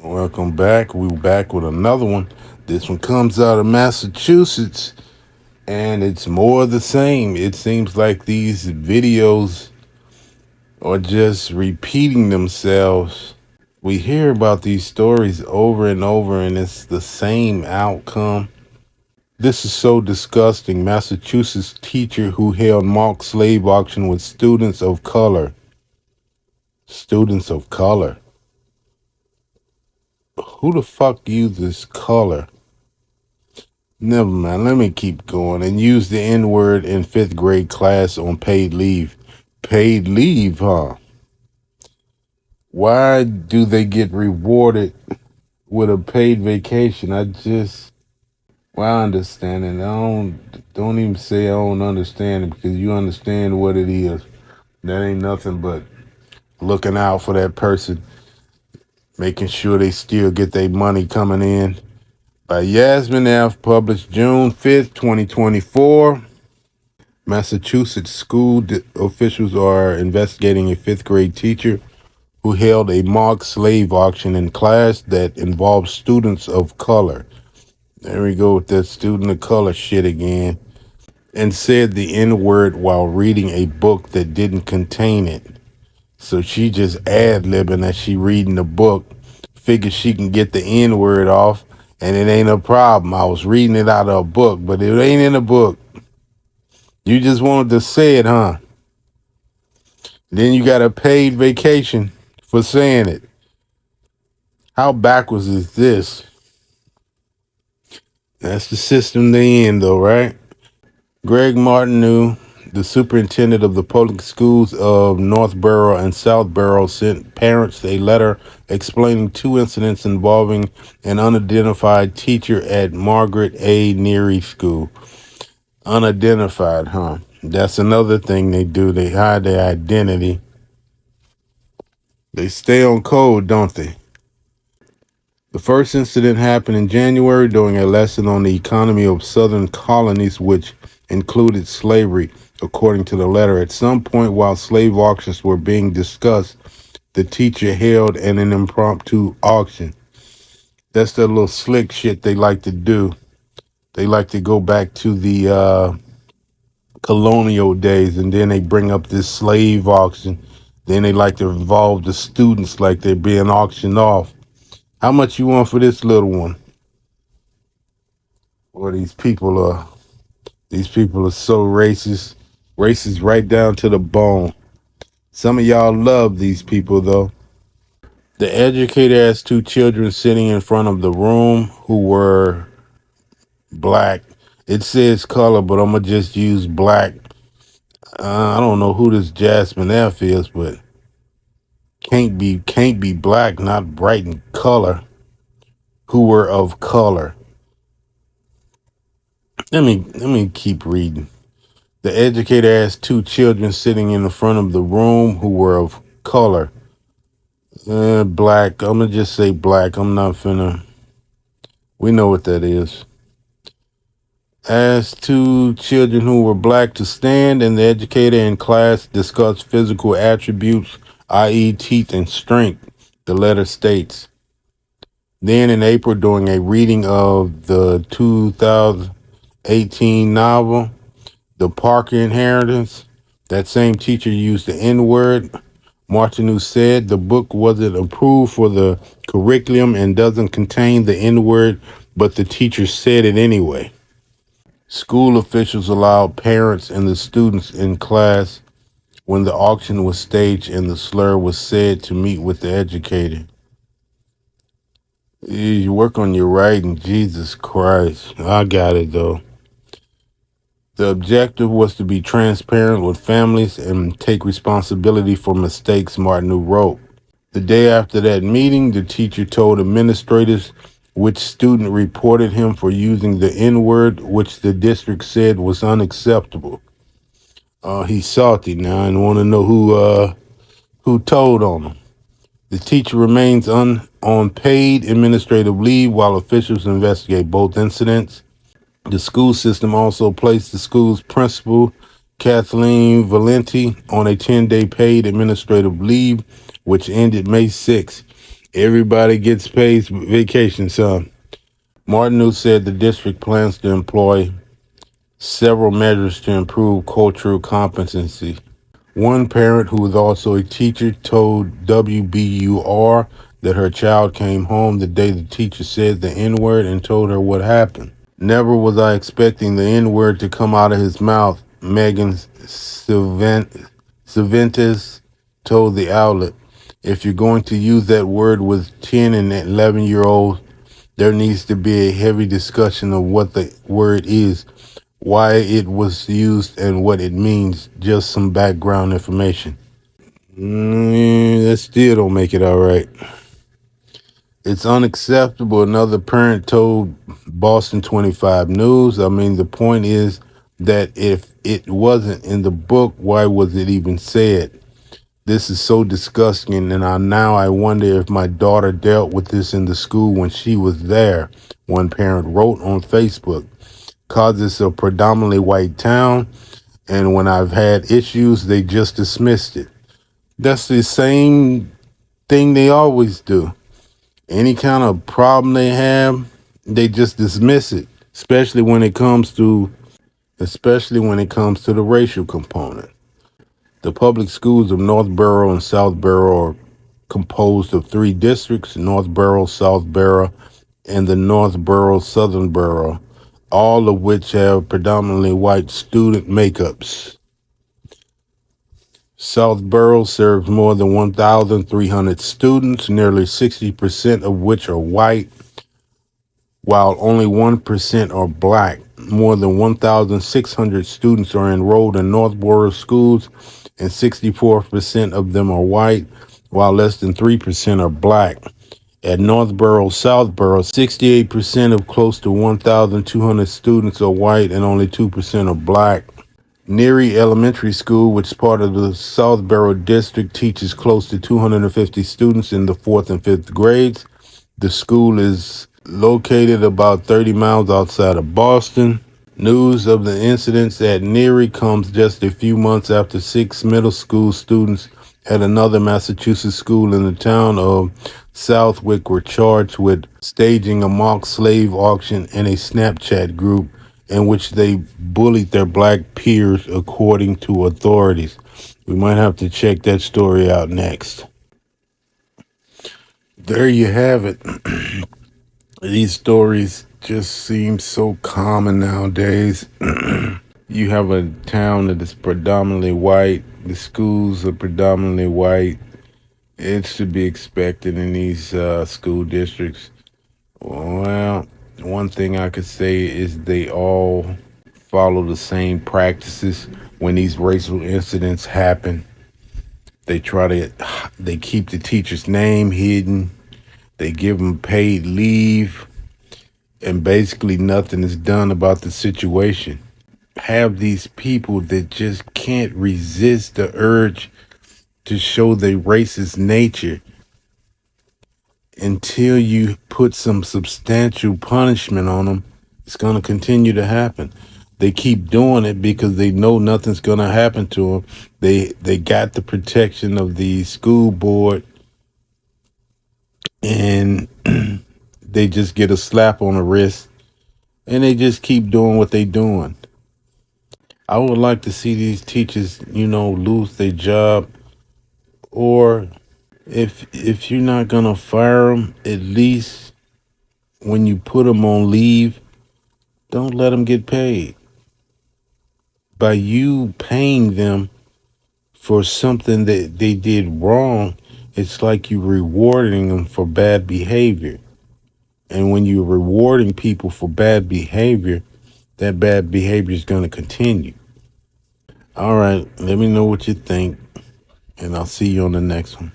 Welcome back. We're back with another one. This one comes out of Massachusetts, and it's more of the same. It seems like these videos are just repeating themselves. We hear about these stories over and over, and it's the same outcome. This is so disgusting. Massachusetts teacher who held mock slave auction with students of color. Students of color. Who the fuck uses color? Never mind. Let me keep going. And use the N word in fifth grade class on paid leave. Paid leave, huh? Why do they get rewarded with a paid vacation? I understand it. Don't even say I don't understand it because you understand what it is. That ain't nothing but looking out for that person, making sure they still get their money coming in. By Yasmin F., published June 5th, 2024. Massachusetts officials are investigating a fifth grade teacher who held a mock slave auction in class that involved students of color. There we go with that student of color shit again. And said the N word while reading a book that didn't contain it. So she just ad-libbing as she reading the book. Figures she can get the N word off, and it ain't a problem. I was reading it out of a book, but it ain't in a book. You just wanted to say it, huh? Then you got a paid vacation for saying it. How backwards is this? That's the system they in, though, right? Greg Martineau, the superintendent of the public schools of Northborough and Southborough, sent parents a letter explaining two incidents involving an unidentified teacher at Margaret A. Neary School. Unidentified, huh? That's another thing they do. They hide their identity. They stay on code, don't they? The first incident happened in January during a lesson on the economy of southern colonies, which included slavery, according to the letter. At some point while slave auctions were being discussed, the teacher held an impromptu auction. That's that little slick shit they like to do. They like to go back to the colonial days, and then they bring up this slave auction. Then they like to involve the students like they're being auctioned off. How much you want for this little one? Well, these people are so racist right down to the bone. Some of y'all love these people though. The educator has two children sitting in front of the room who were black. It says color, but I'm gonna just use black. I don't know who this Jasmine F is, but can't be black, not bright in color. Who were of color. Let me keep reading. The educator asked two children sitting in the front of the room who were of color. Black. I'm gonna just say black. I'm not finna. We know what that is. Asked two children who were black to stand, and the educator in class discussed physical attributes, i.e., teeth and strength. The letter states. Then in April, during a reading of the 2018 novel, The Parker Inheritance, that same teacher used the N word. Martineau said the book wasn't approved for the curriculum and doesn't contain the N word, but the teacher said it anyway. School officials allowed parents and the students in class when the auction was staged and the slur was said to meet with the educator. You work on your writing, Jesus Christ. I got it though. The objective was to be transparent with families and take responsibility for mistakes, Martineau wrote. The day after that meeting, the teacher told administrators which student reported him for using the N-word, which the district said was unacceptable. He's salty now and want to know who told on him. The teacher remains on paid administrative leave while officials investigate both incidents. The school system also placed the school's principal, Kathleen Valenti, on a 10-day paid administrative leave, which ended May 6th. Everybody gets paid vacation, son. Martineau said the district plans to employ several measures to improve cultural competency. One parent, who was also a teacher, told WBUR that her child came home the day the teacher said the N word and told her what happened. Never was I expecting the N word to come out of his mouth, Megan Cervantes told the outlet. If you're going to use that word with 10 and 11-year-olds, there needs to be a heavy discussion of what the word is, why it was used, and what it means. Just some background information. That still don't make it all right. It's unacceptable, another parent told Boston 25 News. I mean, the point is that if it wasn't in the book, why was it even said? This is so disgusting, and I wonder if my daughter dealt with this in the school when she was there, one parent wrote on Facebook. Cause it's a predominantly white town, and when I've had issues, they just dismissed it. That's the same thing they always do. Any kind of problem they have, they just dismiss it, especially when it comes to the racial component. The public schools of Northborough and Southborough are composed of three districts: Northborough, Southborough, and the Northborough Southern Borough, all of which have predominantly white student makeups. Southborough serves more than 1,300 students, nearly 60% of which are white, while only 1% are black. More than 1,600 students are enrolled in Northborough schools, and 64% of them are white, while less than 3% are black. At Northborough, Southborough, 68% of close to 1,200 students are white and only 2% are black. Neary Elementary School, which is part of the Southborough District, teaches close to 250 students in the 4th and 5th grades. The school is located about 30 miles outside of Boston. News of the incidents at Neary comes just a few months after 6 middle school students at another Massachusetts school in the town of Southwick were charged with staging a mock slave auction in a Snapchat group in which they bullied their black peers, according to authorities. We might have to check that story out next. There you have it. These stories just seem so common nowadays. You have a town that is predominantly white, the schools are predominantly white. It's to be expected in these school districts. Well, one thing I could say is they all follow the same practices when these racial incidents happen. They try to, they keep the teacher's name hidden. They give them paid leave, and basically nothing is done about the situation. Have these people that just can't resist the urge to show their racist nature until you put some substantial punishment on them. It's going to continue to happen. They keep doing it because they know nothing's going to happen to them. They got the protection of the school board, and they just get a slap on the wrist, and they just keep doing what they doing. I would like to see these teachers, lose their job, or if you're not gonna fire them, at least when you put them on leave, don't let them get paid. By you paying them for something that they did wrong, it's like you rewarding them for bad behavior. And when you're rewarding people for bad behavior, that bad behavior is going to continue. All right, let me know what you think, and I'll see you on the next one.